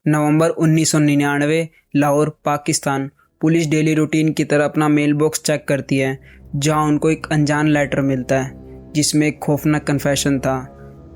नवंबर 1999 Lahore, Pakistan. Police daily routine की तरह अपना मेल बॉक्स चेक करती है, जहां उनको एक अनजान लेटर मिलता है जिसमें एक खौफनाक कन्फेशन था।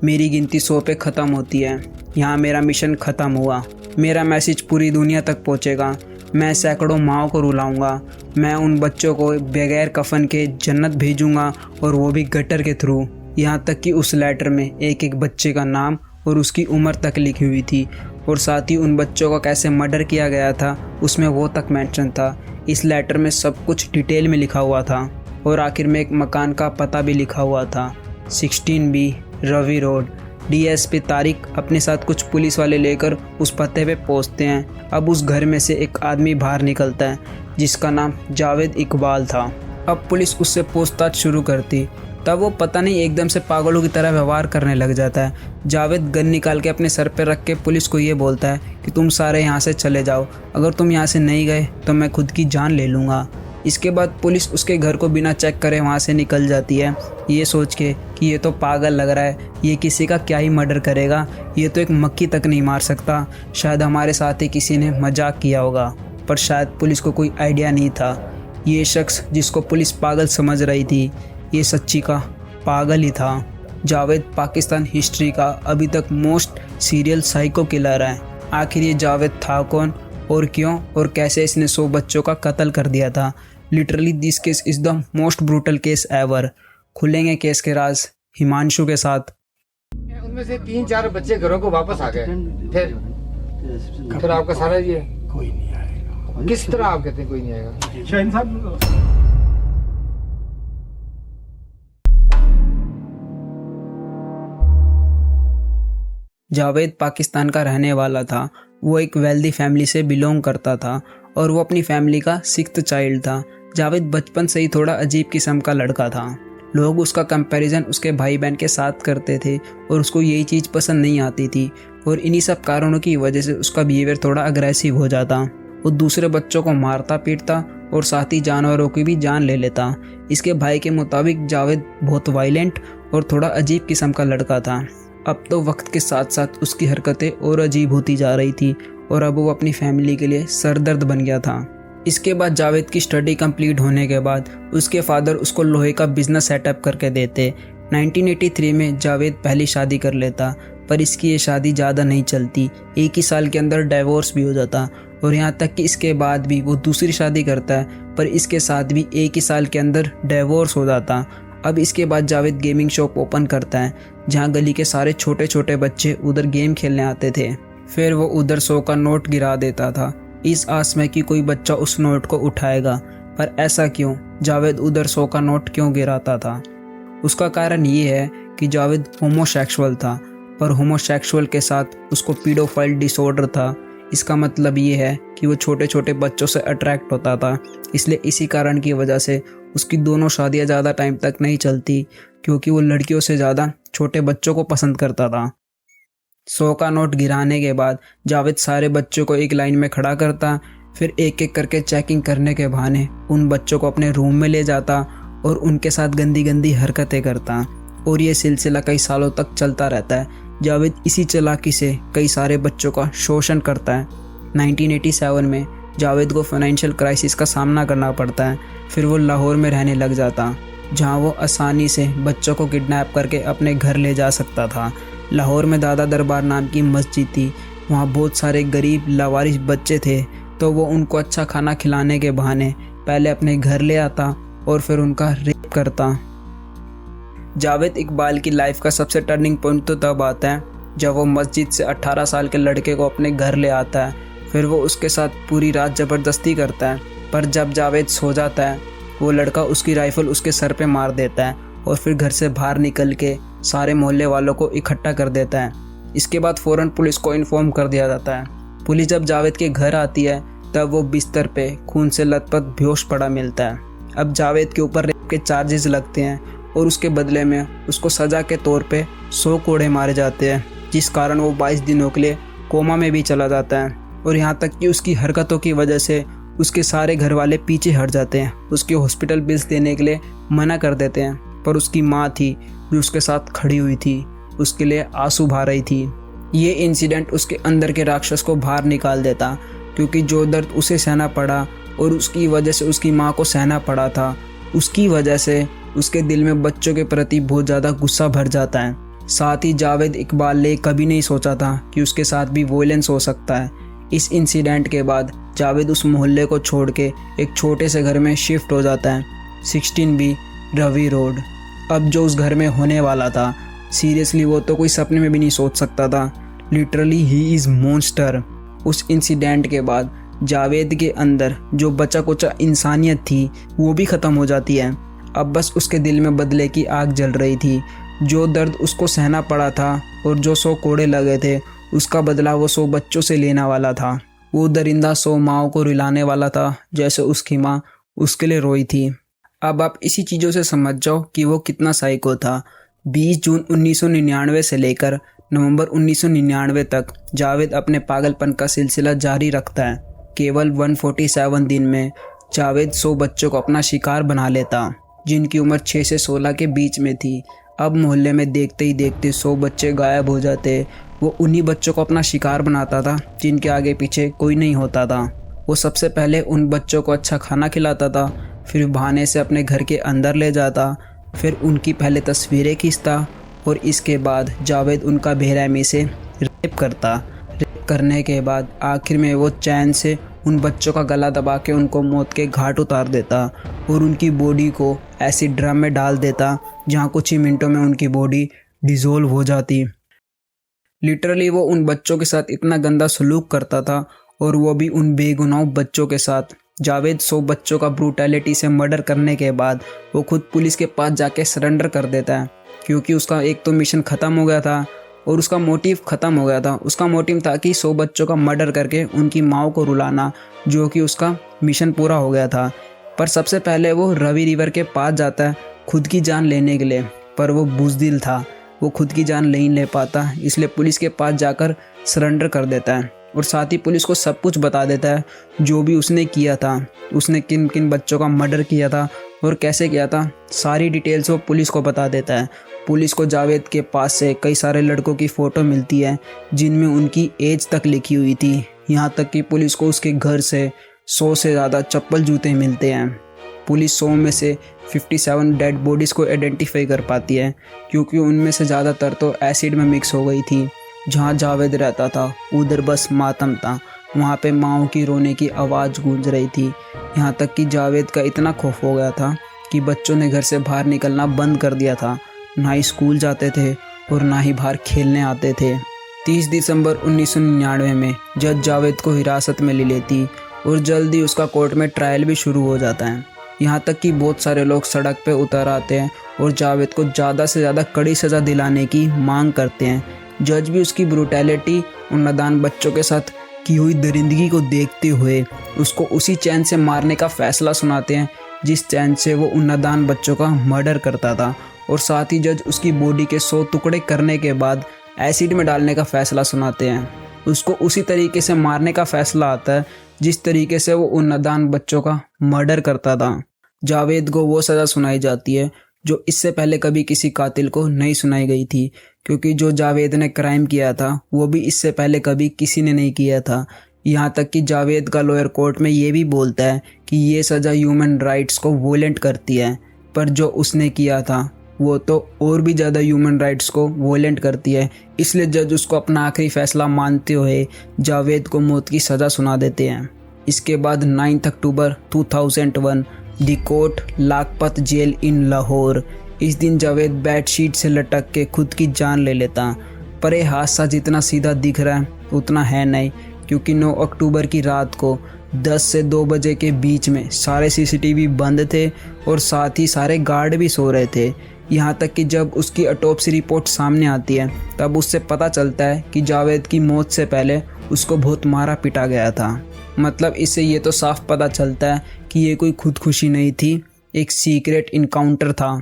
मेरी गिनती 100 पे ख़त्म होती है। यहाँ मेरा मिशन ख़त्म हुआ। मेरा मैसेज पूरी दुनिया तक पहुँचेगा। मैं सैकड़ों माँओं को रुलाऊंगा। मैं उन बच्चों को बगैर कफन के जन्नत भेजूंगा, और वो भी गटर के थ्रू। यहाँ तक कि उस लेटर में एक एक बच्चे का नाम और उसकी उम्र तक लिखी हुई थी, और साथ ही उन बच्चों का कैसे मर्डर किया गया था उसमें वो तक मेंशन था। इस लेटर में सब कुछ डिटेल में लिखा हुआ था, और आखिर में एक मकान का पता भी लिखा हुआ था, 16B Ravi road. DSP Tariq अपने साथ कुछ पुलिस वाले लेकर उस पते पे पहुंचते हैं। अब उस घर में से एक आदमी बाहर निकलता है जिसका नाम जावेद इकबाल था। अब पुलिस उससे पूछताछ शुरू करती, तब वो पता नहीं एकदम से पागलों की तरह व्यवहार करने लग जाता है। जावेद गन निकाल के अपने सर पर रख के पुलिस को ये बोलता है कि तुम सारे यहाँ से चले जाओ, अगर तुम यहाँ से नहीं गए तो मैं खुद की जान ले लूँगा। इसके बाद पुलिस उसके घर को बिना चेक करे वहाँ से निकल जाती है, ये सोच के कि ये तो पागल लग रहा है, ये किसी का क्या ही मर्डर करेगा, ये तो एक मक्खी तक नहीं मार सकता, शायद हमारे साथ ही किसी ने मजाक किया होगा। पर शायद पुलिस को कोई आइडिया नहीं था, ये शख्स जिसको पुलिस पागल समझ रही थी, ये सच्ची का पागल ही था। जावेद पाकिस्तान हिस्ट्री का अभी तक मोस्ट सीरियल साइको किलर है। आखिर ये जावेद था कौन, और क्यों और कैसे इसने 100 बच्चों का कत्ल कर दिया था। Literally this case is the most brutal case ever. खुलेंगे केस के राज हिमांशु के साथ। उनमें से 3-4 बच्चे घरों को वापस आ गए, फिर आपका सारा ये कोई नहीं आएगा। किस तरह आप कहते हैं कोई नहीं आएगा? शाहीन साहब, जावेद पाकिस्तान का रहने वाला था। वो एक वेल्दी फैमिली से बिलोंग करता था, और वो अपनी फैमिली का 6th चाइल्ड था। जावेद बचपन से ही थोड़ा अजीब किस्म का लड़का था। लोग उसका कंपैरिजन उसके भाई बहन के साथ करते थे, और उसको यही चीज़ पसंद नहीं आती थी, और इन्हीं सब कारणों की वजह से उसका बिहेवियर थोड़ा अग्रेसिव हो जाता। वो दूसरे बच्चों को मारता पीटता और साथ ही जानवरों की भी जान ले लेता। इसके भाई के मुताबिक जावेद बहुत वायलेंट और थोड़ा अजीब किस्म का लड़का था। अब तो वक्त के साथ साथ उसकी हरकतें और अजीब होती जा रही थी, और अब वो अपनी फैमिली के लिए सरदर्द बन गया था। इसके बाद जावेद की स्टडी कंप्लीट होने के बाद उसके फादर उसको लोहे का बिजनेस सेटअप करके देते। 1983 में जावेद पहली शादी कर लेता, पर इसकी ये शादी ज़्यादा नहीं चलती। एक ही साल के अंदर डाइवोर्स भी हो जाता, और यहाँ तक कि इसके बाद भी वो दूसरी शादी करता है, पर इसके साथ भी एक ही साल के अंदर डाइवोर्स हो जाता। अब इसके बाद जावेद गेमिंग शॉप ओपन करता है, जहाँ गली के सारे छोटे छोटे बच्चे उधर गेम खेलने आते थे। फिर वो उधर 100 का नोट गिरा देता था, इस आस में कि कोई बच्चा उस नोट को उठाएगा। पर ऐसा क्यों? जावेद उधर 100 का नोट क्यों गिराता था? उसका कारण ये है कि जावेद होमोसेक्सुअल था, पर होमोसेक्सुअल के साथ उसको पीडोफाइल डिसऑर्डर था। इसका मतलब ये है कि वो छोटे छोटे बच्चों से अट्रैक्ट होता था। इसलिए इसी कारण की वजह से उसकी दोनों शादियां ज़्यादा टाइम तक नहीं चलती, क्योंकि वो लड़कियों से ज़्यादा छोटे बच्चों को पसंद करता था। 100 का नोट गिराने के बाद जावेद सारे बच्चों को एक लाइन में खड़ा करता, फिर एक एक करके चेकिंग करने के बहाने उन बच्चों को अपने रूम में ले जाता और उनके साथ गंदी गंदी हरकतें करता। और ये सिलसिला कई सालों तक चलता रहता है। जावेद इसी चालाकी से कई सारे बच्चों का शोषण करता है। 1987 में जावेद को फाइनेंशियल क्राइसिस का सामना करना पड़ता है। फिर वो लाहौर में रहने लग जाता, जहाँ वो आसानी से बच्चों को किडनैप करके अपने घर ले जा सकता था। लाहौर में दादा दरबार नाम की मस्जिद थी, वहाँ बहुत सारे गरीब लावारिस बच्चे थे, तो वो उनको अच्छा खाना खिलाने के बहाने पहले अपने घर ले आता और फिर उनका रेप करता। जावेद इकबाल की लाइफ का सबसे टर्निंग पॉइंट तो तब आता है जब वो मस्जिद से 18 साल के लड़के को अपने घर ले आता है। फिर वो उसके साथ पूरी रात ज़बरदस्ती करता है, पर जब जावेद सो जाता है वो लड़का उसकी राइफ़ल उसके सर पे मार देता है, और फिर घर से बाहर निकल के सारे मोहल्ले वालों को इकट्ठा कर देता है। इसके बाद फ़ौरन पुलिस को इन्फॉर्म कर दिया जाता है। पुलिस जब जावेद के घर आती है तब वो बिस्तर पे खून से लथपथ बेहोश पड़ा मिलता है। अब जावेद के ऊपर रेप के चार्जेस लगते हैं, और उसके बदले में उसको सज़ा के तौर पे 100 कोड़े मारे जाते हैं, जिस कारण वो 22 दिनों के लिए कोमा में भी चला जाता है। और यहाँ तक कि उसकी हरकतों की वजह से उसके सारे घर वाले पीछे हट जाते हैं, उसके हॉस्पिटल बिल्स देने के लिए मना कर देते हैं। पर उसकी माँ थी जो उसके साथ खड़ी हुई थी, उसके लिए आंसू बहा रही थी। ये इंसिडेंट उसके अंदर के राक्षस को बाहर निकाल देता, क्योंकि जो दर्द उसे सहना पड़ा और उसकी वजह से उसकी माँ को सहना पड़ा था, उसकी वजह से उसके दिल में बच्चों के प्रति बहुत ज़्यादा गुस्सा भर जाता है। साथ ही जावेद इकबाल ने कभी नहीं सोचा था कि उसके साथ भी वॉयलेंस हो सकता है। इस इंसिडेंट के बाद जावेद उस मोहल्ले को छोड़ के एक छोटे से घर में शिफ्ट हो जाता है, 16B रवि रोड। अब जो उस घर में होने वाला था, सीरियसली वो तो कोई सपने में भी नहीं सोच सकता था। Literally he is monster. उस इंसिडेंट के बाद जावेद के अंदर जो बचा कुचा इंसानियत थी वो भी ख़त्म हो जाती है। अब बस उसके दिल में बदले की आग जल रही थी। जो दर्द उसको सहना पड़ा था और जो 100 कोड़े लगे थे, उसका बदला वो 100 बच्चों से लेने वाला था। वो दरिंदा 100 माँओं को रुलाने वाला था, जैसे उसकी माँ उसके लिए रोई थी। अब आप इसी चीज़ों से समझ जाओ कि वो कितना साइको था। 20 जून 1999 से लेकर नवंबर 1999 तक जावेद अपने पागलपन का सिलसिला जारी रखता है। केवल 147 दिन में जावेद 100 बच्चों को अपना शिकार बना लेता, जिनकी उम्र 6 से 16 के बीच में थी। अब मोहल्ले में देखते ही देखते 100 बच्चे गायब हो जाते। वो उन्हीं बच्चों को अपना शिकार बनाता था जिनके आगे पीछे कोई नहीं होता था। वो सबसे पहले उन बच्चों को अच्छा खाना खिलाता था, फिर बहाने से अपने घर के अंदर ले जाता, फिर उनकी पहले तस्वीरें खींचता और इसके बाद जावेद उनका बेरहमी से रेप करता। रेप करने के बाद आखिर में वो चैन से उन बच्चों का गला दबा के उनको मौत के घाट उतार देता और उनकी बॉडी को एसिड ड्रम में डाल देता, जहाँ कुछ ही मिनटों में उनकी बॉडी डिज़ोल्व हो जाती। लिटरली वो उन बच्चों के साथ इतना गंदा सलूक करता था, और वो भी उन बेगुनाह बच्चों के साथ। जावेद 100 बच्चों का ब्रूटैलिटी से मर्डर करने के बाद वो खुद पुलिस के पास जाके सरेंडर कर देता है, क्योंकि उसका एक तो मिशन ख़त्म हो गया था और उसका मोटिव ख़त्म हो गया था। उसका मोटिव था कि 100 बच्चों का मर्डर करके उनकी माँ को रुलाना, जो कि उसका मिशन पूरा हो गया था। पर सबसे पहले वो रवि रिवर के पास जाता है खुद की जान लेने के लिए, पर वो बुज़दिल था, वो खुद की जान नहीं ले पाता, इसलिए पुलिस के पास जाकर सरेंडर कर देता है और साथ ही पुलिस को सब कुछ बता देता है, जो भी उसने किया था, उसने किन किन बच्चों का मर्डर किया था और कैसे किया था, सारी डिटेल्स वो पुलिस को बता देता है। पुलिस को जावेद के पास से कई सारे लड़कों की फ़ोटो मिलती है जिनमें उनकी एज तक लिखी हुई थी। यहाँ तक कि पुलिस को उसके घर से 100 से ज़्यादा चप्पल जूते मिलते हैं। पुलिस 100 में से 57 डेड बॉडीज़ को आइडेंटिफाई कर पाती है, क्योंकि उनमें से ज़्यादातर तो एसिड में मिक्स हो गई थी। जहाँ जावेद रहता था उधर बस मातम था, वहाँ पे माँओं की रोने की आवाज़ गूंज रही थी। यहाँ तक कि जावेद का इतना खौफ हो गया था कि बच्चों ने घर से बाहर निकलना बंद कर दिया था, ना ही स्कूल जाते थे और ना ही बाहर खेलने आते थे। 30 दिसंबर 1999 में जज जावेद को हिरासत में ले लेती और जल्दी उसका कोर्ट में ट्रायल भी शुरू हो जाता है। यहाँ तक कि बहुत सारे लोग सड़क पे उतर आते हैं और जावेद को ज़्यादा से ज़्यादा कड़ी सज़ा दिलाने की मांग करते हैं। जज भी उसकी ब्रूटैलिटी और नादान बच्चों के साथ की हुई दरिंदगी को देखते हुए उसको उसी चैन से मारने का फ़ैसला सुनाते हैं जिस चैन से वो उन नादान बच्चों का मर्डर करता था, और साथ ही जज उसकी बॉडी के 100 टुकड़े करने के बाद एसिड में डालने का फ़ैसला सुनाते हैं। उसको उसी तरीके से मारने का फ़ैसला आता है जिस तरीके से वो उन नादान बच्चों का मर्डर करता था। जावेद को वो सज़ा सुनाई जाती है जो इससे पहले कभी किसी कातिल को नहीं सुनाई गई थी, क्योंकि जो जावेद ने क्राइम किया था वो भी इससे पहले कभी किसी ने नहीं किया था। यहाँ तक कि जावेद का लॉयर कोर्ट में ये भी बोलता है कि ये सज़ा ह्यूमन राइट्स को वोलेंट करती है, पर जो उसने किया था वो तो और भी ज़्यादा ह्यूमन राइट्स को वोलेंट करती है। इसलिए जज उसको अपना आखिरी फैसला मानते हुए जावेद को मौत की सज़ा सुना देते हैं। इसके बाद 9 अक्टूबर 2001 दी कोर्ट लाखपत जेल इन लाहौर। इस दिन जावेद बेडशीट से लटक के खुद की जान ले लेता, पर यह हादसा जितना सीधा दिख रहा है उतना है नहीं, क्योंकि 9 अक्टूबर की रात को 10 से 2 बजे के बीच में सारे सीसीटीवी बंद थे और साथ ही सारे गार्ड भी सो रहे थे। यहाँ तक कि जब उसकी ऑटोप्सी रिपोर्ट सामने आती है तब उससे पता चलता है कि जावेद की मौत से पहले उसको बहुत मारा पीटा गया था। मतलब इससे ये तो साफ पता चलता है कि ये कोई खुदकुशी नहीं थी, एक सीक्रेट इनकाउंटर था।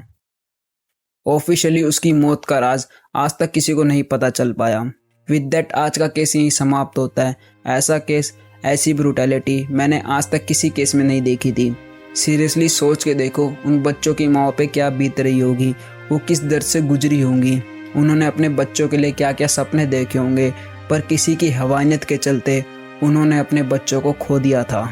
ऑफिशियली उसकी मौत का राज आज तक किसी को नहीं पता चल पाया। विद दैट आज का केस यहीं समाप्त होता है। ऐसा केस, ऐसी ब्रूटैलिटी मैंने आज तक किसी केस में नहीं देखी थी। सीरियसली सोच के देखो उन बच्चों की माँ पे क्या बीत रही होगी, वो किस दर्द से गुजरी होंगी। उन्होंने अपने बच्चों के लिए क्या क्या सपने देखे होंगे, पर किसी की हवानियत के चलते उन्होंने अपने बच्चों को खो दिया था।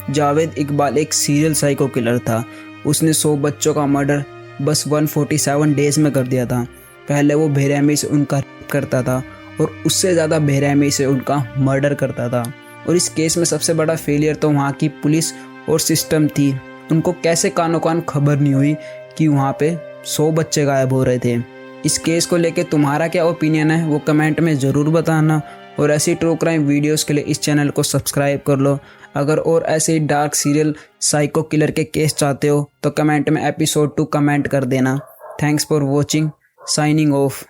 जावेद इकबाल एक सीरियल साइको किलर था। उसने 100 बच्चों का मर्डर बस 147 डेज में कर दिया था। पहले वो बेरहमी से उनका रेप करता था और उससे ज़्यादा बेरहमी से उनका मर्डर करता था। और इस केस में सबसे बड़ा फेलियर तो वहाँ की पुलिस और सिस्टम थी। उनको कैसे कानो कान खबर नहीं हुई कि वहाँ पे 100 बच्चे गायब हो रहे थे। इस केस को लेके तुम्हारा क्या ओपिनियन है वो कमेंट में ज़रूर बताना। और ऐसी ट्रू क्राइम वीडियोस के लिए इस चैनल को सब्सक्राइब कर लो। अगर और ऐसे ही डार्क सीरियल साइको किलर के केस चाहते हो तो कमेंट में एपिसोड 2 कमेंट कर देना। Thanks for watching. Signing off.